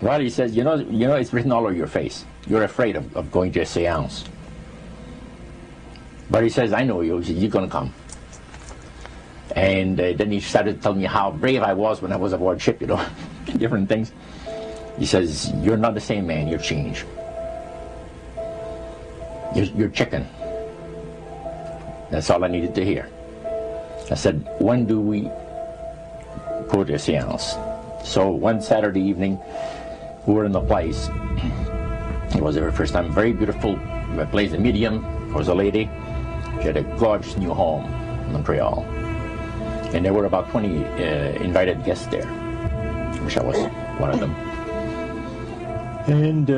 Well, he says, you know, it's written all over your face. You're afraid of going to a seance. But he says, I know you. He says, you're going to come. And then he started telling me how brave I was when I was aboard ship, you know, different things. He says, you're not the same man, you're changed. You're chicken. That's all I needed to hear. I said, when do we go to a seance? So one Saturday evening, we were in the place. It was our first time. Very beautiful place. The medium was a lady. She had a gorgeous new home in Montreal. And there were about 20 invited guests there, which I was one of them. And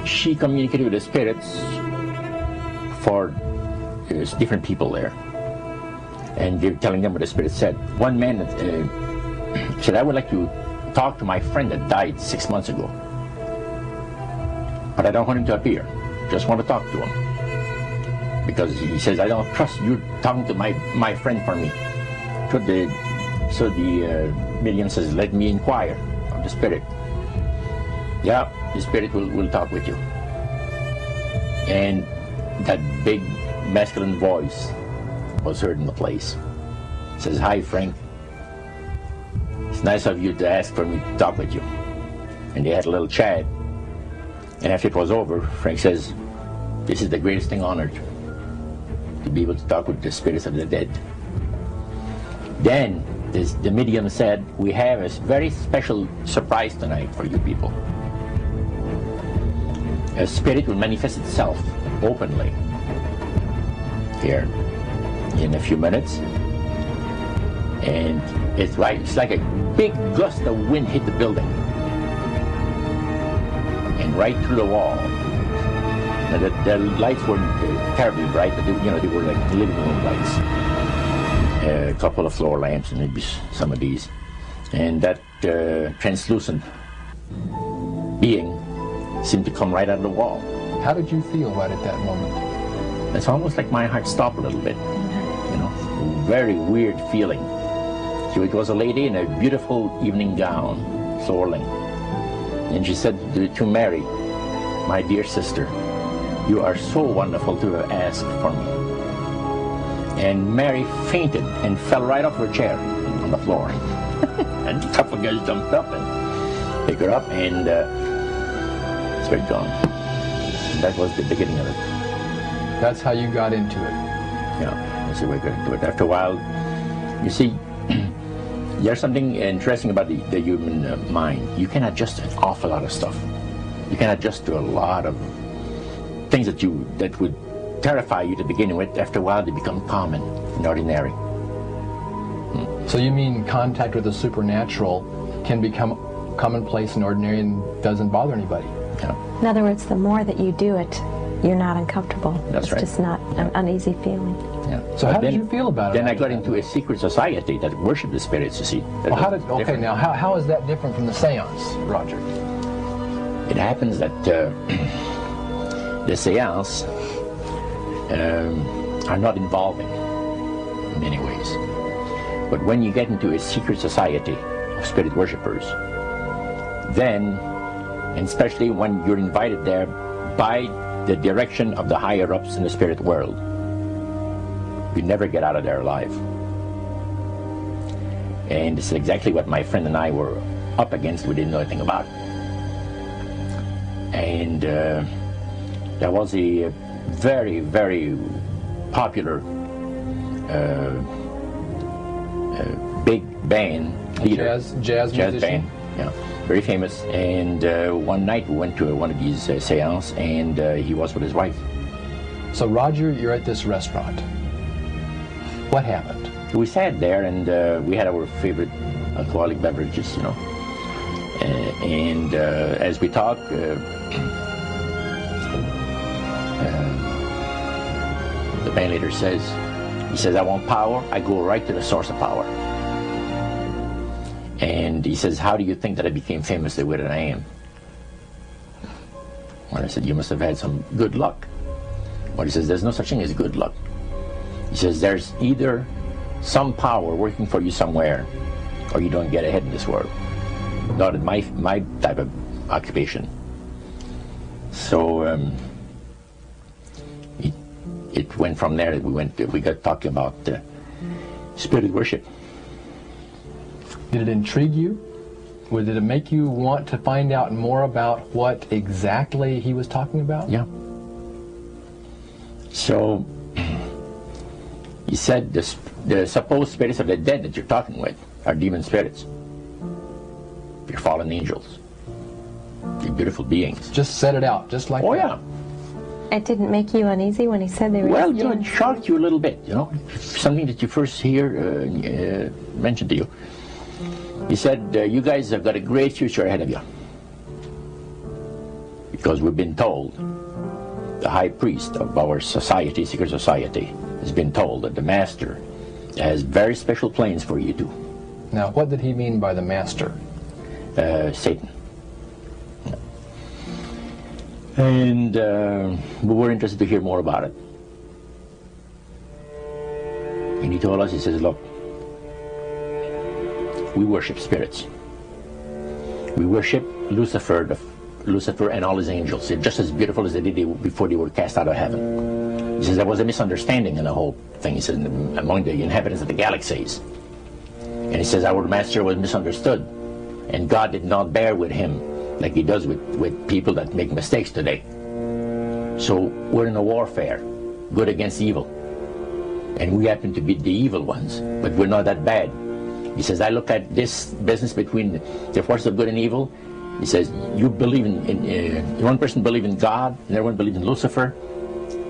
she communicated with the spirits for different people there. And they were telling them what the spirit said. One man said, I would like to talk to my friend that died 6 months ago. But I don't want him to appear. Just want to talk to him. Because he says, I don't trust you talking to my friend for me. So the medium says, let me inquire of the spirit. Yeah, the spirit will talk with you. And that big masculine voice was heard in the place. It says, hi Frank. It's nice of you to ask for me to talk with you. And they had a little chat. And after it was over, Frank says, this is the greatest thing on earth, to be able to talk with the spirits of the dead. Then the medium said, we have a very special surprise tonight for you people. A spirit will manifest itself openly here in a few minutes. And it's like a big gust of wind hit the building. And right through the wall. Now the lights weren't terribly bright, but they were like living room lights. A couple of floor lamps and maybe some of these. And that translucent being seemed to come right out of the wall. How did you feel right at that moment? It's almost like my heart stopped a little bit. You know, very weird feeling. So it was a lady in a beautiful evening gown, soaring. And she said to Mary, my dear sister, you are so wonderful to have asked for me. And Mary fainted and fell right off her chair on the floor. And a couple of guys jumped up and picked her up, and it's very gone. And that was the beginning of it. That's how you got into it. Yeah, that's the way I got into it. After a while, you see, there's something interesting about the human mind. You can adjust to an awful lot of stuff. You can adjust to a lot of things that would terrify you to begin with. After a while, they become common and ordinary. So you mean contact with the supernatural can become commonplace and ordinary and doesn't bother anybody? Yeah. In other words, the more that you do it, you're not uncomfortable. That's right. It's just not an uneasy feeling. Yeah. So how did you feel about it? Then I got into a secret society that worshiped the spirits, you see. Well, how is that different from the seance, Roger? It happens that the seance are not involving in many ways. But when you get into a secret society of spirit worshippers, then, and especially when you're invited there by the direction of the higher-ups in the spirit world, you never get out of there alive. And this is exactly what my friend and I were up against. We didn't know anything about. And there was a very, very popular big band leader. Jazz musician? Band, yeah, very famous. And one night we went to one of these seances, and he was with his wife. So Roger, you're at this restaurant. What happened? We sat there, and we had our favorite alcoholic beverages, you know. And as we talked, the band leader says, he says, I want power. I go right to the source of power. And he says, how do you think that I became famous the way that I am? Well, I said, you must have had some good luck. Well, he says, there's no such thing as good luck. He says, there's either some power working for you somewhere, or you don't get ahead in this world. Not in my type of occupation. So it went from there. We got talking about spirit worship. Did it intrigue you? Or did it make you want to find out more about what exactly he was talking about? Yeah. So he said the supposed spirits of the dead that you're talking with are demon spirits. They're fallen angels. They're beautiful beings. Just set it out, just like that. Oh yeah. It didn't make you uneasy when he said they were Well, demon it shocked you a little bit, something that you first hear mentioned to you. He said, you guys have got a great future ahead of you. Because we've been told, the high priest of our society, secret society, has been told that the master has very special plans for you too. Now, what did he mean by the master? Satan. And we were interested to hear more about it. And he told us, he says, look, we worship spirits. We worship Lucifer and all his angels. They're just as beautiful as they did before they were cast out of heaven. He says there was a misunderstanding in the whole thing. He says among the inhabitants of the galaxies. And he says our master was misunderstood. And God did not bear with him like he does with people that make mistakes today. So we're in a warfare, good against evil. And we happen to be the evil ones, but we're not that bad. He says, I look at this business between the forces of good and evil. He says, you believe in one person believes in God, and everyone believes in Lucifer.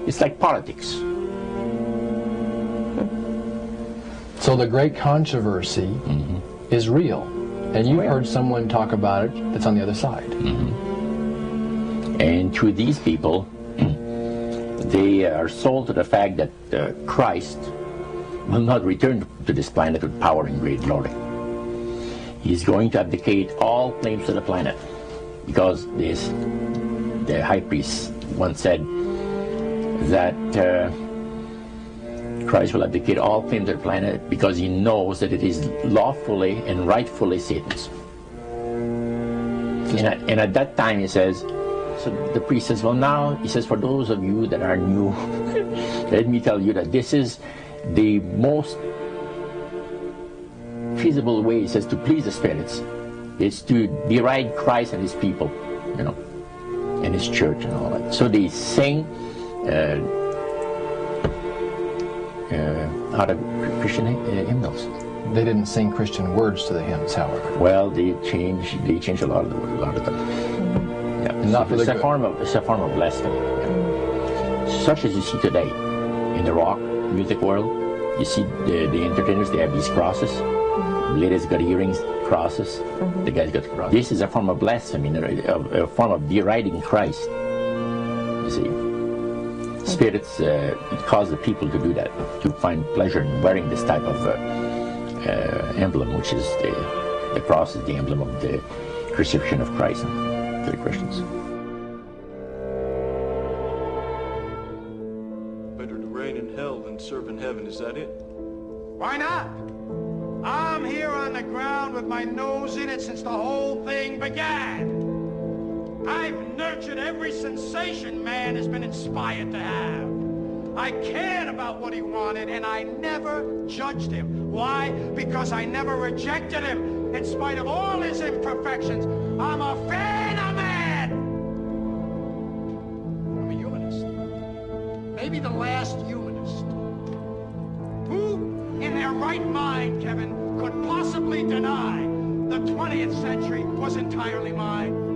It's like politics. So the great controversy is real. And you've heard someone talk about it that's on the other side. And to these people, they are sold to the fact that Christ will not return to this planet with power and great glory. He's going to abdicate all claims to the planet, because the high priest once said that Christ will abdicate all claims to the planet because he knows that it is lawfully and rightfully Satan's. And at that time, he says, so the priest says, well now, he says, for those of you that are new, let me tell you that this is the most feasible way, he says, to please the spirits. Is to deride Christ and his people, and his church and all that. So they sing out of Christian hymnals. They didn't sing Christian words to the hymns, however. Well, they changed a lot of them. Yeah. Not for it's a form of blasphemy. Yeah. Such as you see today in the rock music world. You see the entertainers, they have these crosses. The ladies got earrings, crosses. The guys got crosses. This is a form of blasphemy, a form of deriding Christ. You see. Spirits cause the people to do that, to find pleasure in wearing this type of emblem, which is the cross is the emblem of the crucifixion of Christ to the Christians. Better to reign in hell than serve in heaven, is that it? Why not? I'm here on the ground with my nose in it since the whole thing began. I've nurtured every sensation man has been inspired to have. I cared about what he wanted, and I never judged him. Why? Because I never rejected him. In spite of all his imperfections, I'm a fan of man. I'm a humanist. Maybe the last humanist. Who in their right mind, Kevin, could possibly deny the 20th century was entirely mine?